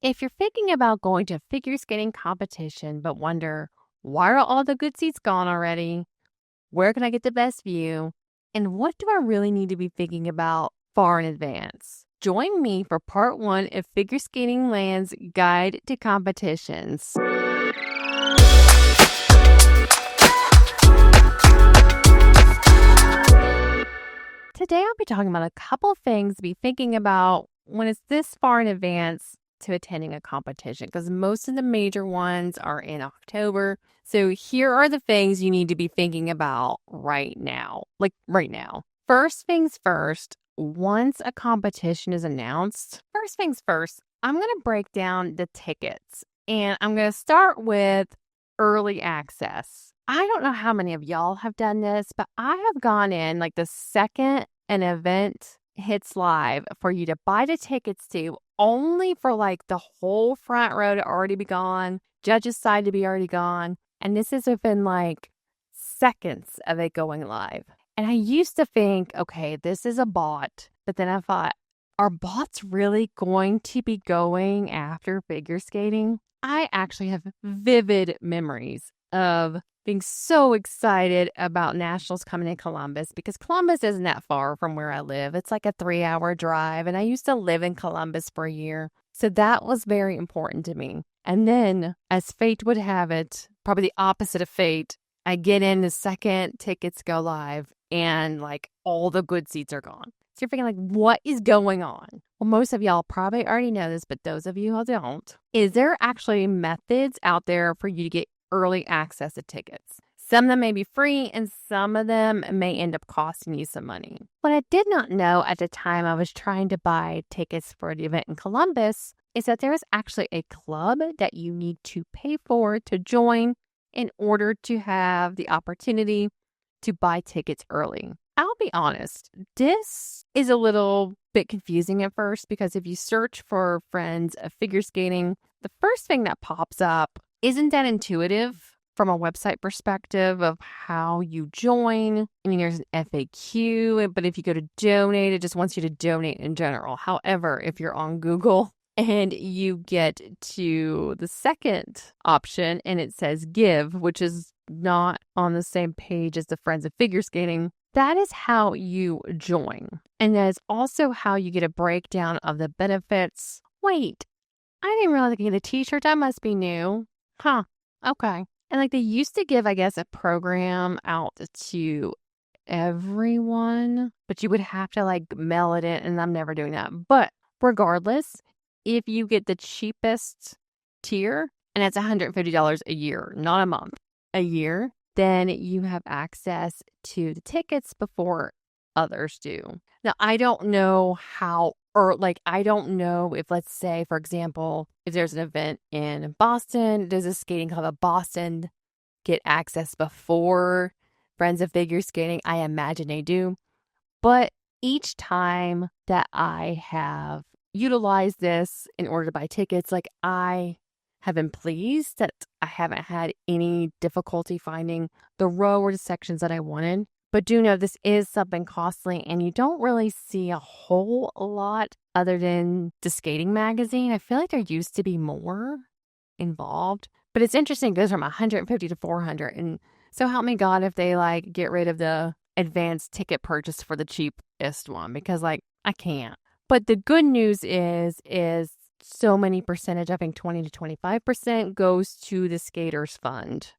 If you're thinking about going to a figure skating competition but wonder, why are all the good seats gone already? Where can I get the best view? And what do I really need to be thinking about far in advance? Join me for part 1 of Figure Skating Land's Guide to Competitions. Today I'll be talking about a couple things to be thinking about when it's this far in advance to attending a competition, because most of the major ones are in October. So here are the things you need to be thinking about right now. First things first, once a competition is announced, I'm going to break down the tickets. And I'm going to start with early access. I don't know how many of y'all have done this, but I have gone in the second an event hits live for you to buy the tickets to, only for the whole front row to already be gone, judges' side to be already gone. And this is within seconds of it going live. And I used to think, okay, this is a bot. But then I thought, are bots really going to be going after figure skating? I actually have vivid memories of being so excited about nationals coming in Columbus, because Columbus isn't that far from where I live. It's like a 3-hour drive, and I used to live in Columbus for a year. So that was very important to me. And then, as fate would have it, probably the opposite of fate, I get in the second tickets go live and all the good seats are gone. So you're thinking what is going on? Well, most of y'all probably already know this, but those of you who don't, is there actually methods out there for you to get early access to tickets? Some of them may be free and some of them may end up costing you some money. What I did not know at the time I was trying to buy tickets for the event in Columbus is that there is actually a club that you need to pay for to join in order to have the opportunity to buy tickets early. I'll be honest, this is a little bit confusing at first, because if you search for Friends of Figure Skating, the first thing that pops up isn't that intuitive from a website perspective of how you join. I mean, there's an FAQ, but if you go to donate, it just wants you to donate in general. However, if you're on Google and you get to the second option and it says give, which is not on the same page as the Friends of Figure Skating, that is how you join. And that is also how you get a breakdown of the benefits. Wait, I didn't realize I could get a t-shirt. That must be new. Huh. Okay. And they used to give, I guess, a program out to everyone, but you would have to mail it in, and I'm never doing that. But regardless, if you get the cheapest tier, and it's $150 a year, not a month, a year, then you have access to the tickets before others do. Now, I don't know how, or I don't know if, let's say, for example, if there's an event in Boston, does a skating club of Boston get access before Friends of Figure Skating? I imagine they do. But each time that I have utilized this in order to buy tickets, I have been pleased that I haven't had any difficulty finding the row or the sections that I wanted. But do know this is something costly, and you don't really see a whole lot other than the skating magazine. I feel like there used to be more involved. But it's interesting, it goes from $150 to $400. And so help me God if they get rid of the advanced ticket purchase for the cheapest one, because I can't. But the good news is so many percentage, I think 20 to 25% goes to the skaters fund.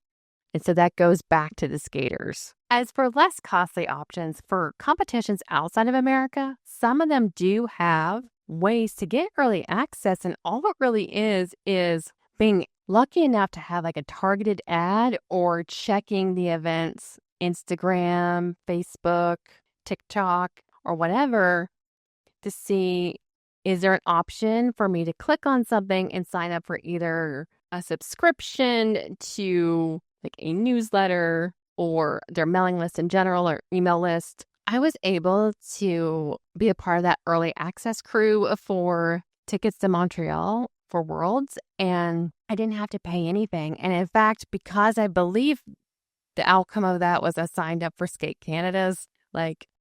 And so that goes back to the skaters. As for less costly options for competitions outside of America, some of them do have ways to get early access. And all it really is being lucky enough to have a targeted ad, or checking the event's Instagram, Facebook, TikTok, or whatever to see, is there an option for me to click on something and sign up for either a subscription to a newsletter or their mailing list in general, or email list? I was able to be a part of that early access crew for tickets to Montreal for Worlds, and I didn't have to pay anything. And in fact, because I believe the outcome of that was I signed up for Skate Canada's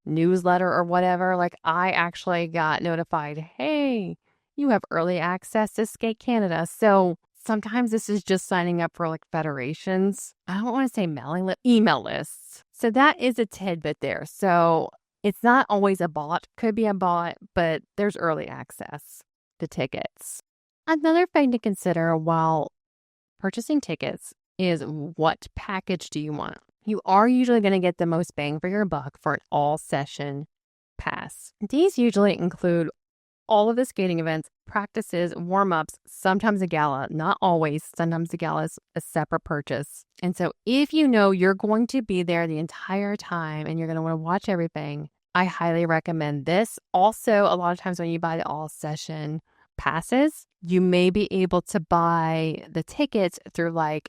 newsletter or whatever, I actually got notified, hey, you have early access to Skate Canada. So sometimes this is just signing up for like federations. I don't want to say email lists. So that is a tidbit there. So it's not always a bot, could be a bot, but there's early access to tickets. Another thing to consider while purchasing tickets is what package do you want? You are usually going to get the most bang for your buck for an all-session pass. These usually include all of the skating events, practices, warm-ups, sometimes a gala, not always. Sometimes the gala is a separate purchase. And so if you know you're going to be there the entire time and you're going to want to watch everything, I highly recommend this. Also, a lot of times when you buy the all-session passes, you may be able to buy the tickets through like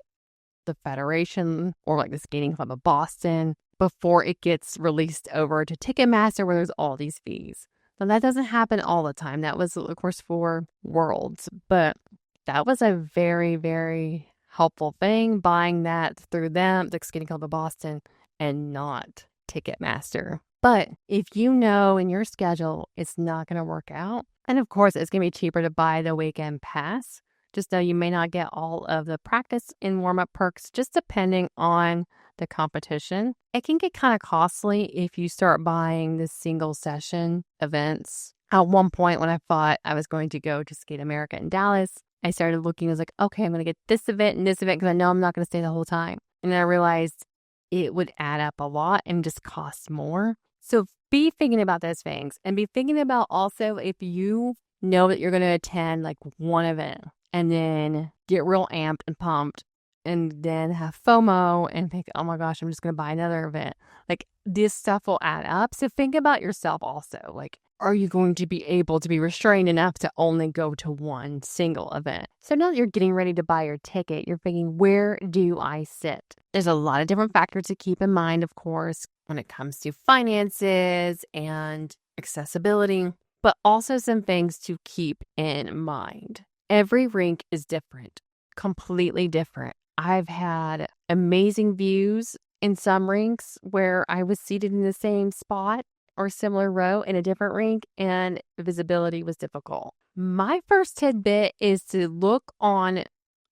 the Federation or like the Skating Club of Boston before it gets released over to Ticketmaster where there's all these fees. Now that doesn't happen all the time. That was, of course, for Worlds, but that was a very, very helpful thing, buying that through them, the Skating Club of Boston, and not Ticketmaster. But if you know in your schedule it's not going to work out, and of course it's going to be cheaper to buy the weekend pass, just though you may not get all of the practice and warm-up perks, just depending on the competition. It can get kind of costly if you start buying the single session events. At one point when I thought I was going to go to Skate America in Dallas, I started looking, I was like, okay, I'm going to get this event and this event because I know I'm not going to stay the whole time. And then I realized it would add up a lot and just cost more. So be thinking about those things and be thinking about also if you know that you're going to attend like one event and then get real amped and pumped and then have FOMO and think, oh my gosh, I'm just going to buy another event. Like this stuff will add up. So think about yourself also. Like, are you going to be able to be restrained enough to only go to one single event? So now that you're getting ready to buy your ticket, you're thinking, where do I sit? There's a lot of different factors to keep in mind, of course, when it comes to finances and accessibility, but also some things to keep in mind. Every rink is different, completely different. I've had amazing views in some rinks where I was seated in the same spot or similar row in a different rink and visibility was difficult. My first tidbit is to look on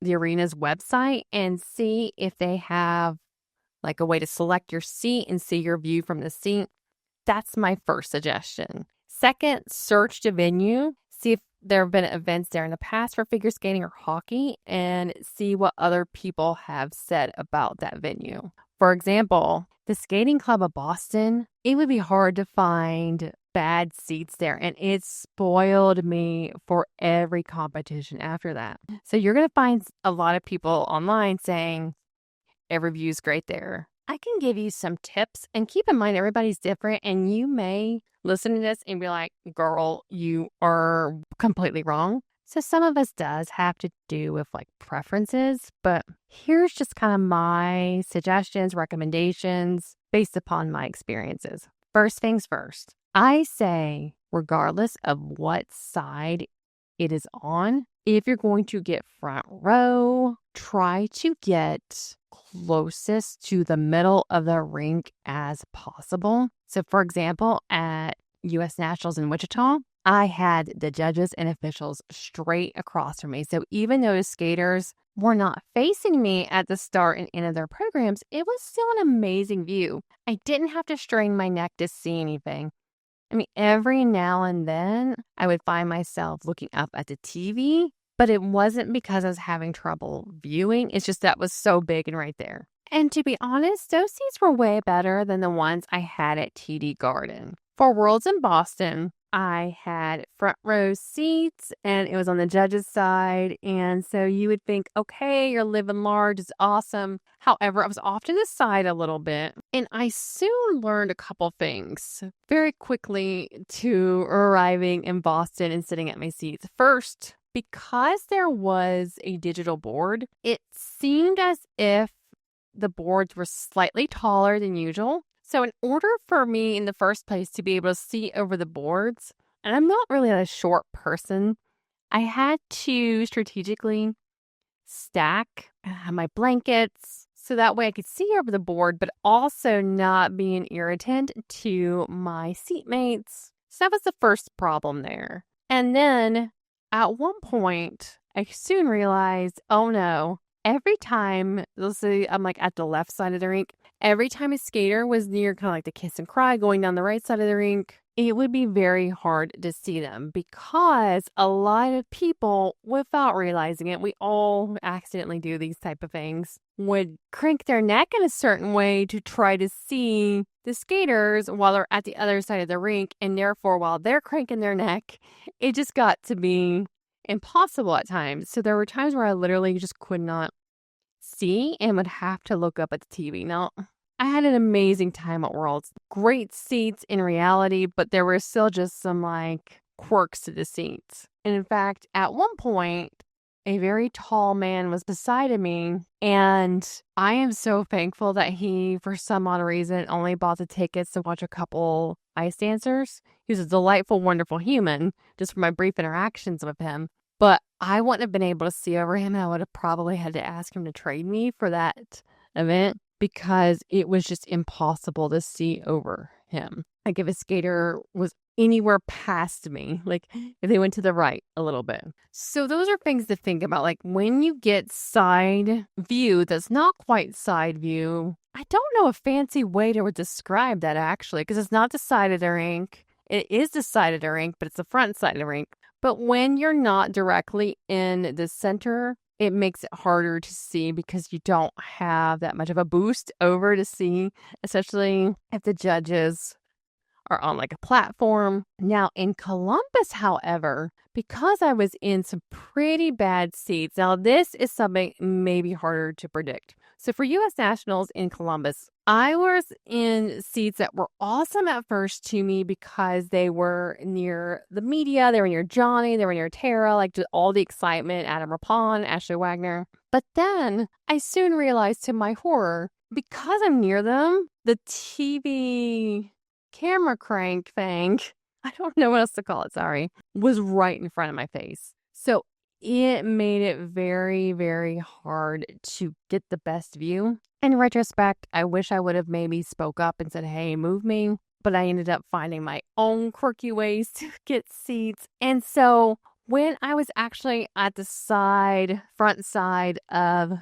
the arena's website and see if they have like a way to select your seat and see your view from the seat. That's my first suggestion. Second, search the venue. See if there have been events there in the past for figure skating or hockey and see what other people have said about that venue. For example, the Skating Club of Boston, it would be hard to find bad seats there, and it spoiled me for every competition after that. So you're going to find a lot of people online saying every view is great there. I can give you some tips, and keep in mind everybody's different, and you may listen to this and be like, girl, you are completely wrong. So some of us does have to do with like preferences, but here's just kind of my suggestions, recommendations based upon my experiences. First things first, I say, regardless of what side it is on, if you're going to get front row, try to get closest to the middle of the rink as possible. So for example, at U.S. Nationals in Wichita, I had the judges and officials straight across from me. So even though the skaters were not facing me at the start and end of their programs, it was still an amazing view. I didn't have to strain my neck to see anything. I mean, every now and then I would find myself looking up at the TV, but it wasn't because I was having trouble viewing. It's just that was so big and right there. And to be honest, those seats were way better than the ones I had at TD Garden. For Worlds in Boston, I had front row seats and it was on the judges' side. And so you would think, okay, you're living large, it's awesome. However, I was off to the side a little bit. And I soon learned a couple things very quickly to arriving in Boston and sitting at my seats. First, because there was a digital board, it seemed as if the boards were slightly taller than usual. So in order for me in the first place to be able to see over the boards, and I'm not really a short person, I had to strategically stack my blankets so that way I could see over the board, but also not be an irritant to my seatmates. So that was the first problem there. And then at one point, I soon realized, oh no, every time, let's say I'm like at the left side of the rink, every time a skater was near kind of like the kiss and cry going down the right side of the rink, it would be very hard to see them because a lot of people, without realizing it, we all accidentally do these type of things, would crank their neck in a certain way to try to see the skaters while they're at the other side of the rink. And therefore, while they're cranking their neck, it just got to be impossible at times. So there were times where I literally just could not see and would have to look up at the TV. Now, I had an amazing time at Worlds. Great seats in reality, but there were still just some like quirks to the seats. And in fact, at one point, a very tall man was beside of me, and I am so thankful that he, for some odd reason, only bought the tickets to watch a couple ice dancers. He was a delightful, wonderful human, just from my brief interactions with him. But I wouldn't have been able to see over him, and I would have probably had to ask him to trade me for that event because it was just impossible to see over him. Like if a skater was anywhere past me, like if they went to the right a little bit. So those are things to think about. Like when you get side view that's not quite side view, I don't know a fancy way to describe that actually, because it's not the side of the rink. It is the side of the rink, but it's the front side of the rink. But when you're not directly in the center, it makes it harder to see because you don't have that much of a boost over to see, especially if the judges are on like a platform. Now in Columbus, however, because I was in some pretty bad seats, now this is something maybe harder to predict. So for U.S. Nationals in Columbus, I was in seats that were awesome at first to me because they were near the media, they were near Johnny, they were near Tara, like just all the excitement, Adam Rapon, Ashley Wagner. But then I soon realized to my horror, because I'm near them, the TV camera crank thing, I don't know what else to call it, sorry, was right in front of my face. So it made it very, very hard to get the best view. In retrospect, I wish I would have maybe spoke up and said, hey, move me. But I ended up finding my own quirky ways to get seats. And so when I was actually at the front side of, I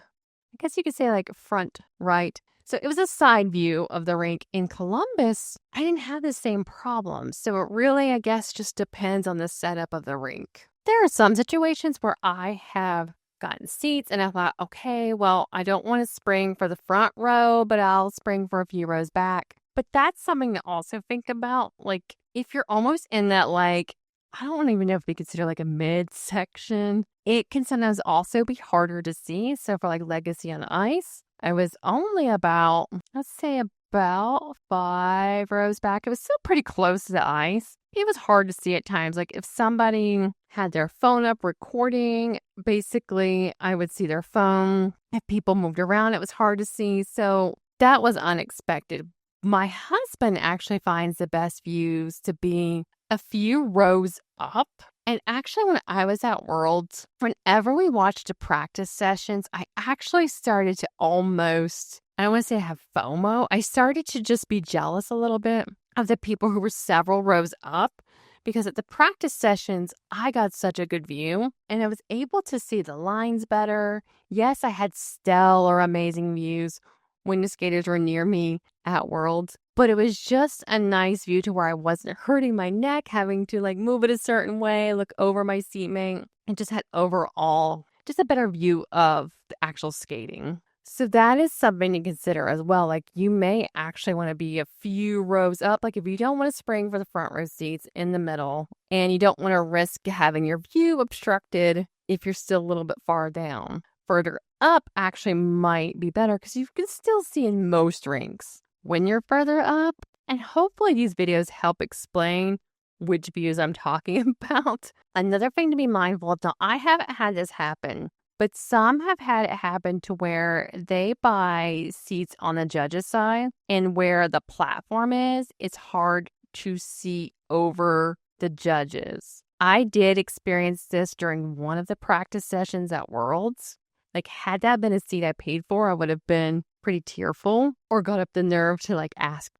guess you could say like front right. So it was a side view of the rink in Columbus. I didn't have the same problem. So it really, I guess, just depends on the setup of the rink. There are some situations where I have gotten seats and I thought, okay, well, I don't want to spring for the front row, but I'll spring for a few rows back. But that's something to also think about. Like if you're almost in that, like, I don't even know if we consider like a mid section, it can sometimes also be harder to see. So for like Legacy on Ice, I was only about, let's say about 5 rows back. It was still pretty close to the ice. It was hard to see at times. Like if somebody had their phone up recording, basically I would see their phone. If people moved around, it was hard to see. So that was unexpected. My husband actually finds the best views to be a few rows up. And actually, when I was at Worlds, whenever we watched the practice sessions, I actually started to almost, I don't want to say have FOMO. I started to just be jealous a little bit of the people who were several rows up, because at the practice sessions, I got such a good view and I was able to see the lines better. Yes, I had stellar, amazing views when the skaters were near me at Worlds, but it was just a nice view to where I wasn't hurting my neck, having to like move it a certain way, look over my seatmate, and just had overall just a better view of the actual skating. So that is something to consider as well. Like you may actually want to be a few rows up. Like if you don't want to spring for the front row seats in the middle and you don't want to risk having your view obstructed if you're still a little bit far down. Further up actually might be better because you can still see in most rinks when you're further up. And hopefully these videos help explain which views I'm talking about. Another thing to be mindful of, now I haven't had this happen, but some have had it happen to where they buy seats on the judge's side, and where the platform is, it's hard to see over the judges. I did experience this during one of the practice sessions at Worlds. Like, had that been a seat I paid for, I would have been pretty tearful or got up the nerve to like ask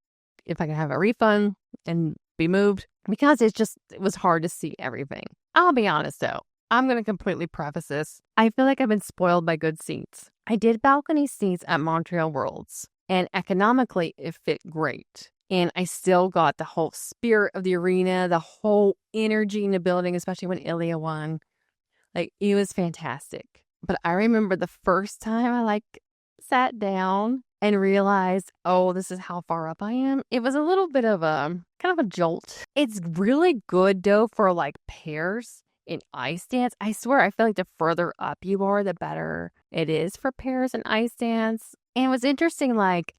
if I could have a refund and be moved, because it was hard to see everything. I'll be honest though, I'm going to completely preface this. I feel like I've been spoiled by good seats. I did balcony seats at Montreal Worlds, and economically, it fit great. And I still got the whole spirit of the arena, the whole energy in the building, especially when Ilya won. Like, it was fantastic. But I remember the first time I sat down and realized, oh, this is how far up I am. It was a little bit of a kind of a jolt. It's really good though for like pairs in ice dance. I swear, I feel like the further up you are, the better it is for pairs in ice dance. And it was interesting, like,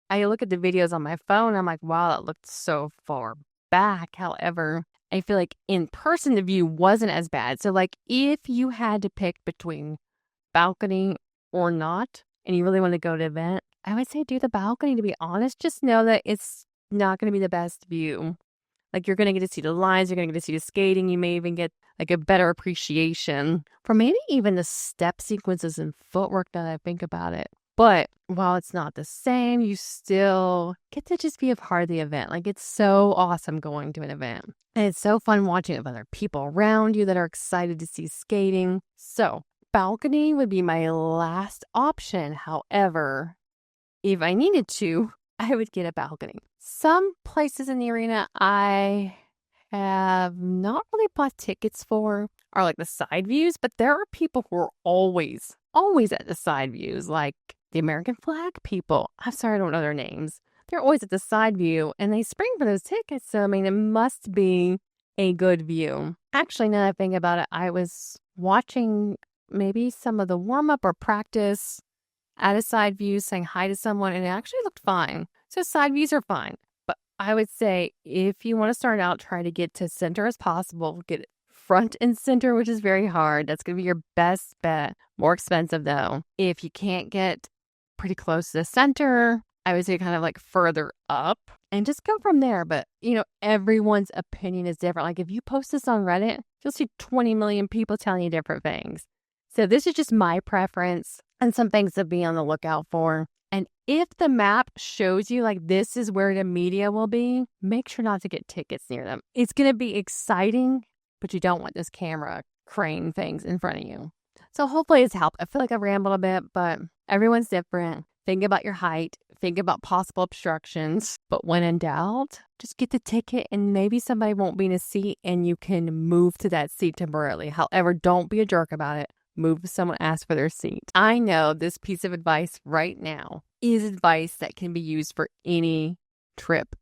I look at the videos on my phone, I'm like, wow, that looked so far back. However, I feel like in person, the view wasn't as bad. So like if you had to pick between balcony or not, and you really want to go to an event, I would say do the balcony, to be honest. Just know that it's not going to be the best view. Like, you're going to get to see the lines, you're going to get to see the skating, you may even get like a better appreciation for maybe even the step sequences and footwork now that I think about it. But while it's not the same, you still get to just be a part of the event. Like, it's so awesome going to an event. And it's so fun watching with other people around you that are excited to see skating. So, balcony would be my last option. However, if I needed to, I would get a balcony. Some places in the arena I have not really bought tickets for are like the side views, but there are people who are always at the side views, like the American flag people. I'm sorry, I don't know their names. They're always at the side view and they spring for those tickets. So, I mean, it must be a good view. Actually, now that I think about it, I was watching maybe some of the warm-up or practice at a side view, saying hi to someone, and it actually looked fine. So side views are fine. But I would say if you want to start out, try to get to center as possible. Get front and center, which is very hard. That's going to be your best bet. More expensive, though. If you can't get pretty close to the center, I would say kind of like further up and just go from there. But, you know, everyone's opinion is different. Like, if you post this on Reddit, you'll see 20 million people telling you different things. So this is just my preference and some things to be on the lookout for. And if the map shows you like this is where the media will be, make sure not to get tickets near them. It's going to be exciting, but you don't want this camera crane things in front of you. So hopefully it's helped. I feel like I rambled a bit, but everyone's different. Think about your height. Think about possible obstructions. But when in doubt, just get the ticket and maybe somebody won't be in a seat and you can move to that seat temporarily. However, don't be a jerk about it. Move if someone asks for their seat. I know this piece of advice right now is advice that can be used for any trip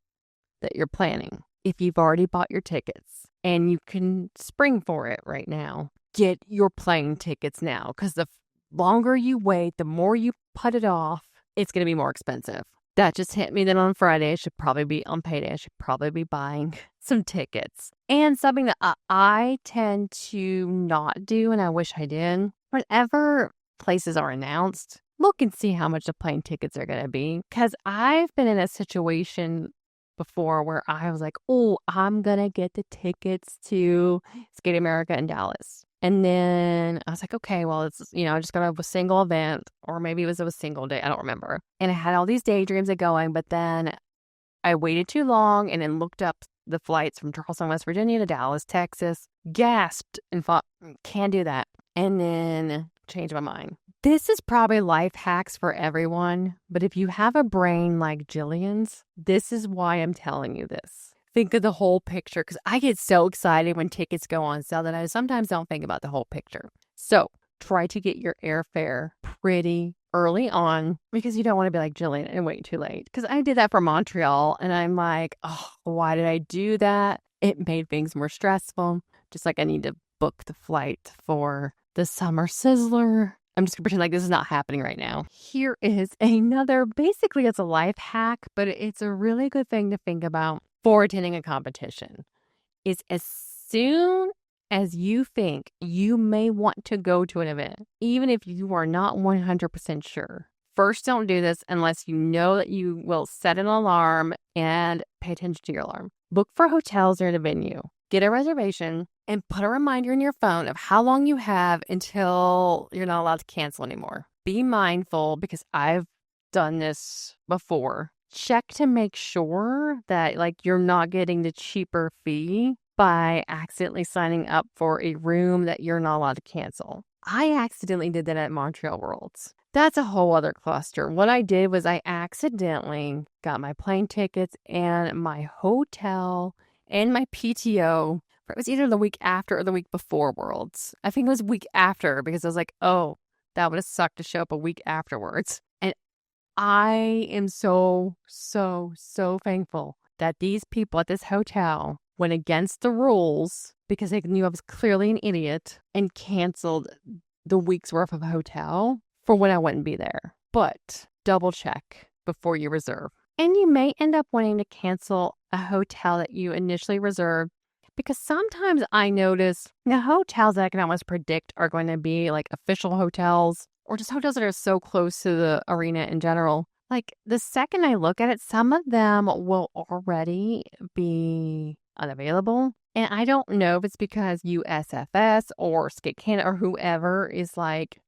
that you're planning. If you've already bought your tickets and you can spring for it right now, get your plane tickets now, because the longer you wait, the more you put it off, it's going to be more expensive. That just hit me then on Friday. I should probably be on payday. I should probably be buying some tickets. And something that I tend to not do, and I wish I did, whenever places are announced, look and see how much the plane tickets are going to be. Because I've been in a situation before where I was like, oh, I'm going to get the tickets to Skate America in Dallas. And then I was like, okay, well, it's, you know, I just got a single event, or maybe it was a single day. I don't remember. And I had all these daydreams of going, but then I waited too long and then looked up the flights from Charleston, West Virginia to Dallas, Texas, gasped and thought, can't do that. And then changed my mind. This is probably life hacks for everyone, but if you have a brain like Jillian's, this is why I'm telling you this. Think of the whole picture, because I get so excited when tickets go on sale that I sometimes don't think about the whole picture. So try to get your airfare pretty early on, because you don't want to be like Jillian and wait too late. Because I did that for Montreal and I'm like, oh, why did I do that? It made things more stressful. Just like I need to book the flight for the Summer Sizzler. I'm just going to pretend like this is not happening right now. Here is another, basically it's a life hack, but it's a really good thing to think about for attending a competition. Is as soon as you think you may want to go to an event, even if you are not 100% sure, first don't do this unless you know that you will set an alarm and pay attention to your alarm. Look for hotels near the venue. Get a reservation and put a reminder in your phone of how long you have until you're not allowed to cancel anymore. Be mindful, because I've done this before. Check to make sure that like you're not getting the cheaper fee by accidentally signing up for a room that you're not allowed to cancel. I accidentally did that at Montreal Worlds. That's a whole other cluster. What I did was I accidentally got my plane tickets and my hotel and my PTO. It was either the week after or the week before Worlds. I think it was week after because I was like, oh, that would have sucked to show up a week afterwards. And I am so thankful that these people at this hotel went against the rules because they knew I was clearly an idiot and canceled the week's worth of hotel for when I wouldn't be there. But double check before you reserve. And you may end up wanting to cancel a hotel that you initially reserved because sometimes I notice the hotels that I can almost predict are going to be like official hotels or just hotels that are so close to the arena in general. Like the second I look at it, some of them will already be unavailable. And I don't know if it's because USFS or Skate Canada or whoever is like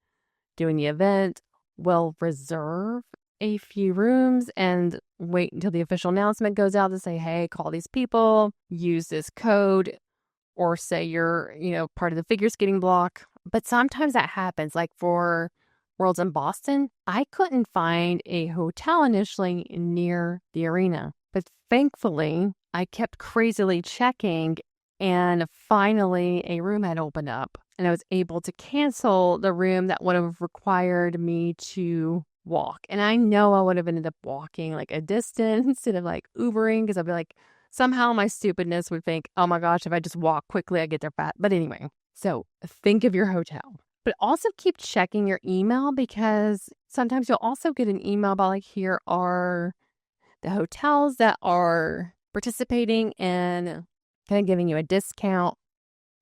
doing the event will reserve a few rooms and wait until the official announcement goes out to say, hey, call these people, use this code, or say you're, part of the figure skating block. But sometimes that happens. Like for Worlds in Boston, I couldn't find a hotel initially near the arena. But thankfully, I kept crazily checking and finally a room had opened up and I was able to cancel the room that would have required me to walk. And I know I would have ended up walking like a distance instead of like Ubering because I'd be like, somehow my stupidness would think, oh my gosh, if I just walk quickly, I get there fast. But anyway, so think of your hotel. But also keep checking your email because sometimes you'll also get an email about like, here are the hotels that are participating in kind of giving you a discount.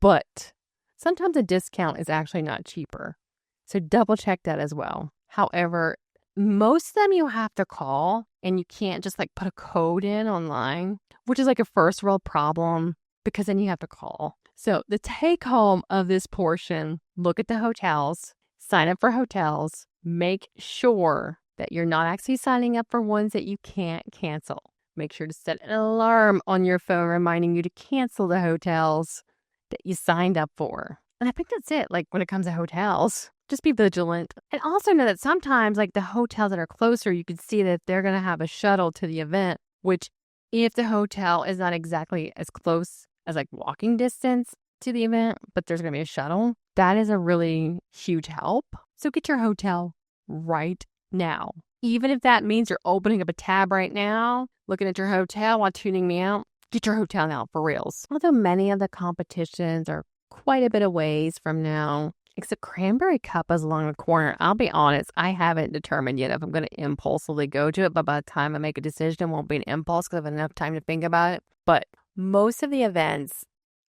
But sometimes a discount is actually not cheaper. So double check that as well. However, most of them you have to call and you can't just like put a code in online, which is like a first world problem because then you have to call. So the take home of this portion, look at the hotels, sign up for hotels, make sure that you're not actually signing up for ones that you can't cancel. Make sure to set an alarm on your phone reminding you to cancel the hotels that you signed up for. And I think that's it. Like when it comes to hotels, just be vigilant. And also know that sometimes like the hotels that are closer, you can see that they're going to have a shuttle to the event, which if the hotel is not exactly as close as like walking distance to the event, but there's going to be a shuttle, that is a really huge help. So get your hotel right now. Even if that means you're opening up a tab right now, looking at your hotel while tuning me out, get your hotel now for reals. Although many of the competitions are quite a bit of ways from now, except Cranberry Cup is along the corner. I'll be honest, I haven't determined yet if I'm going to impulsively go to it, but by the time I make a decision, it won't be an impulse because I have enough time to think about it. But most of the events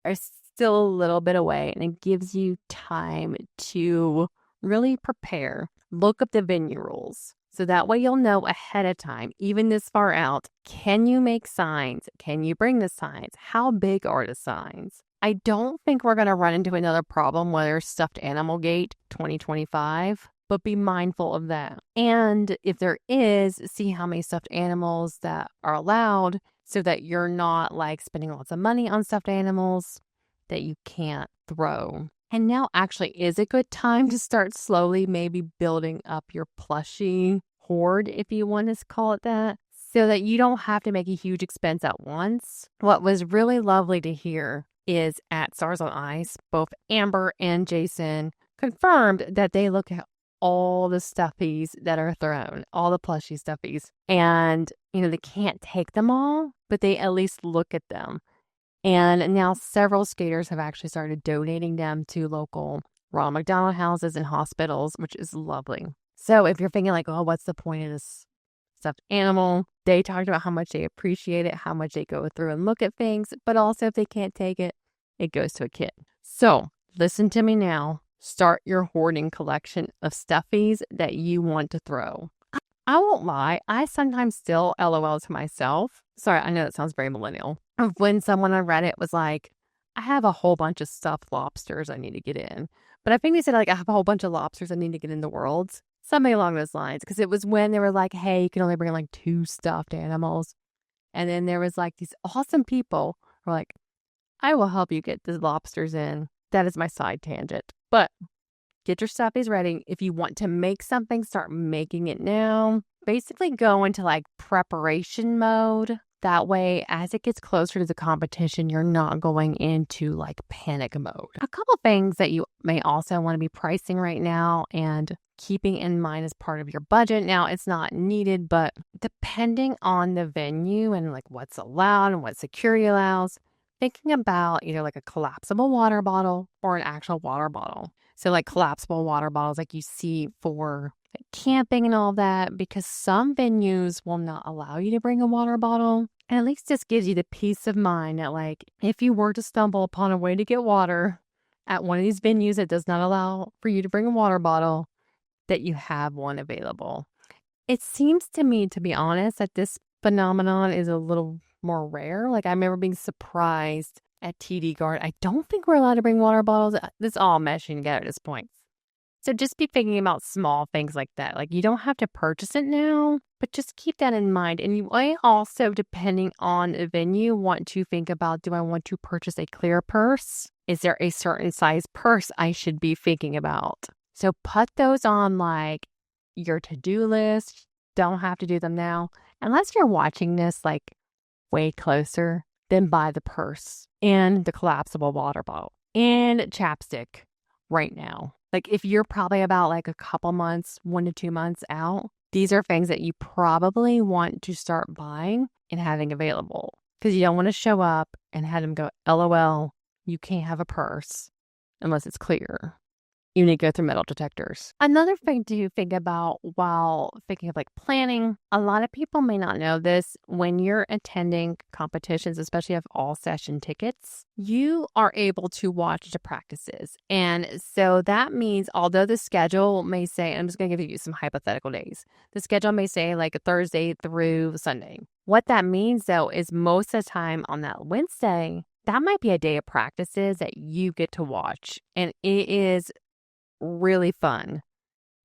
are still a little bit away, and it gives you time to really prepare. Look up the venue rules. So that way you'll know ahead of time, even this far out, can you make signs? Can you bring the signs? How big are the signs? I don't think we're going to run into another problem where there's Stuffed Animal Gate 2025, but be mindful of that. And if there is, see how many stuffed animals that are allowed so that you're not like spending lots of money on stuffed animals that you can't throw. And now actually is a good time to start slowly maybe building up your plushie hoard, if you want to call it that, so that you don't have to make a huge expense at once. What was really lovely to hear is at Stars on Ice, both Amber and Jason confirmed that they look at all the stuffies that are thrown, all the plushie stuffies. And, they can't take them all, but they at least look at them. And now several skaters have actually started donating them to local Ronald McDonald houses and hospitals, which is lovely. So if you're thinking like, oh, what's the point of this stuffed animal? They talked about how much they appreciate it, how much they go through and look at things, but also if they can't take it, it goes to a kid. So listen to me now. Start your hoarding collection of stuffies that you want to throw. I won't lie. I sometimes still LOL to myself. Sorry, I know that sounds very millennial. Of when someone on Reddit was like, I have a whole bunch of stuffed lobsters I need to get in. But I think they said like, I have a whole bunch of lobsters I need to get in the Worlds. Something along those lines. Because it was when they were like, hey, you can only bring like 2 stuffed animals. And then there was like these awesome people who were like, I will help you get the lobsters in. That is my side tangent. But get your stuffies ready. If you want to make something, start making it now. Basically go into like preparation mode. That way, as it gets closer to the competition, you're not going into like panic mode. A couple things that you may also want to be pricing right now and keeping in mind as part of your budget. Now, it's not needed, but depending on the venue and like what's allowed and what security allows, thinking about either like a collapsible water bottle or an actual water bottle. So like collapsible water bottles like you see for like camping and all that, because some venues will not allow you to bring a water bottle. And at least this gives you the peace of mind that like if you were to stumble upon a way to get water at one of these venues that does not allow for you to bring a water bottle, that you have one available. It seems to me, to be honest, that this phenomenon is a little more rare. Like I remember being surprised at TD Guard. I don't think we're allowed to bring water bottles. This is all meshing together at this point. So just be thinking about small things like that. Like you don't have to purchase it now, but just keep that in mind. And you may also, depending on the venue, want to think about, do I want to purchase a clear purse? Is there a certain size purse I should be thinking about? So put those on like your to-do list. Don't have to do them now. Unless you're watching this like way closer, then buy the purse and the collapsible water bottle and chapstick right now. Like if you're probably about like a couple months, 1 to 2 months out, these are things that you probably want to start buying and having available, because you don't want to show up and have them go, LOL, you can't have a purse unless it's clear. You need to go through metal detectors. Another thing to think about while thinking of like planning, a lot of people may not know this. When you're attending competitions, especially if all session tickets, you are able to watch the practices. And so that means, although the schedule may say, I'm just going to give you some hypothetical days. The schedule may say like a Thursday through Sunday. What that means though is most of the time on that Wednesday, that might be a day of practices that you get to watch. And it is really fun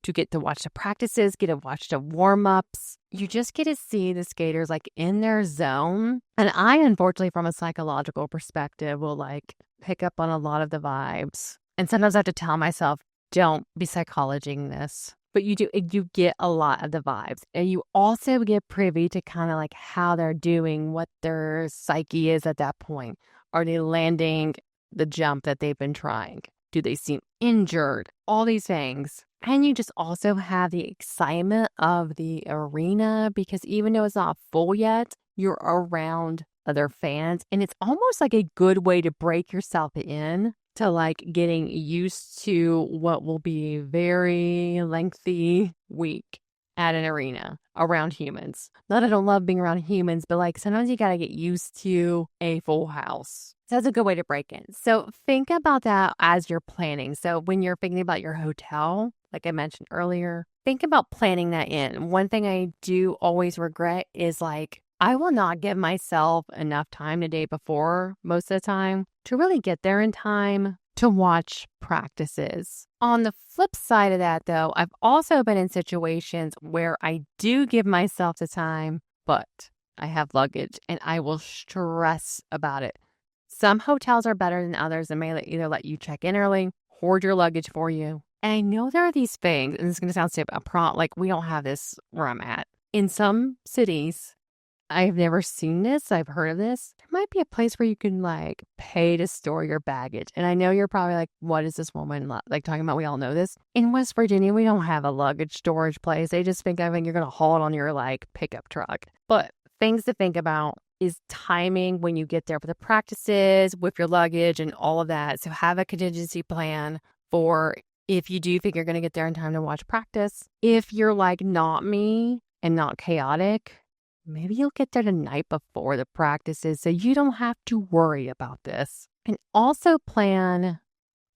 to get to watch the practices, get to watch the warm-ups. You just get to see the skaters like in their zone. And I, unfortunately, from a psychological perspective, will like pick up on a lot of the vibes. And sometimes I have to tell myself, don't be psychologizing this. But you get a lot of the vibes. And you also get privy to kind of like how they're doing, what their psyche is at that point. Are they landing the jump that they've been trying? Do they seem injured? All these things. And you just also have the excitement of the arena, because even though it's not full yet, you're around other fans. And it's almost like a good way to break yourself in to like getting used to what will be a very lengthy week at an arena around humans. Not that I don't love being around humans, but like sometimes you got to get used to a full house. So that's a good way to break in. So think about that as you're planning. So when you're thinking about your hotel, like I mentioned earlier, think about planning that in. One thing I do always regret is like, I will not give myself enough time the day before most of the time to really get there in time to watch practices. On the flip side of that, though, I've also been in situations where I do give myself the time, but I have luggage and I will stress about it. Some hotels are better than others and may either let you check in early, hoard your luggage for you. And I know there are these things, and it's going to sound stupid, like we don't have this where I'm at. In some cities, I've never seen this. I've heard of this. There might be a place where you can like pay to store your baggage. And I know you're probably like, what is this woman like talking about? We all know this. In West Virginia, we don't have a luggage storage place. They just think, I think you're going to haul it on your like pickup truck. But things to think about is timing when you get there for the practices with your luggage and all of that. So have a contingency plan for if you do think you're going to get there in time to watch practice. If you're like not me and not chaotic, maybe you'll get there the night before the practices so you don't have to worry about this. And also plan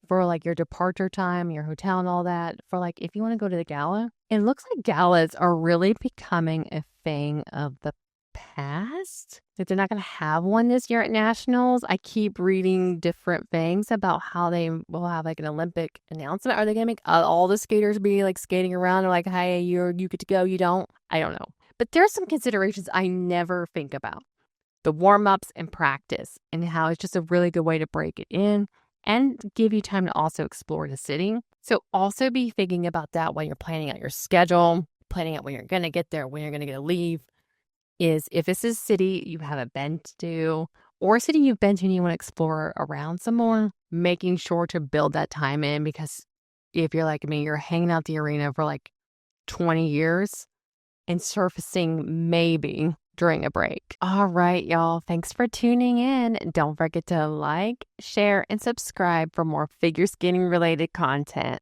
for like your departure time, your hotel and all that, for like if you want to go to the gala. It looks like galas are really becoming a thing of the past. That they're not going to have one this year at Nationals. I keep reading different things about how they will have like an Olympic announcement. Are they going to make all the skaters be like skating around and like, hey, you get to go, you don't? I don't know. But there's some considerations I never think about. the warm-ups and practice, and how it's just a really good way to break it in and give you time to also explore the city. So also be thinking about that when you're planning out your schedule, planning out when you're going to get there, when you're going to get to leave, is if it's a city you haven't been to or a city you've been to and you want to explore around some more, making sure to build that time in, because if you're like me, you're hanging out the arena for like 20 years and surfacing maybe during a break. All right, y'all. Thanks for tuning in. Don't forget to like, share, and subscribe for more figure skating related content.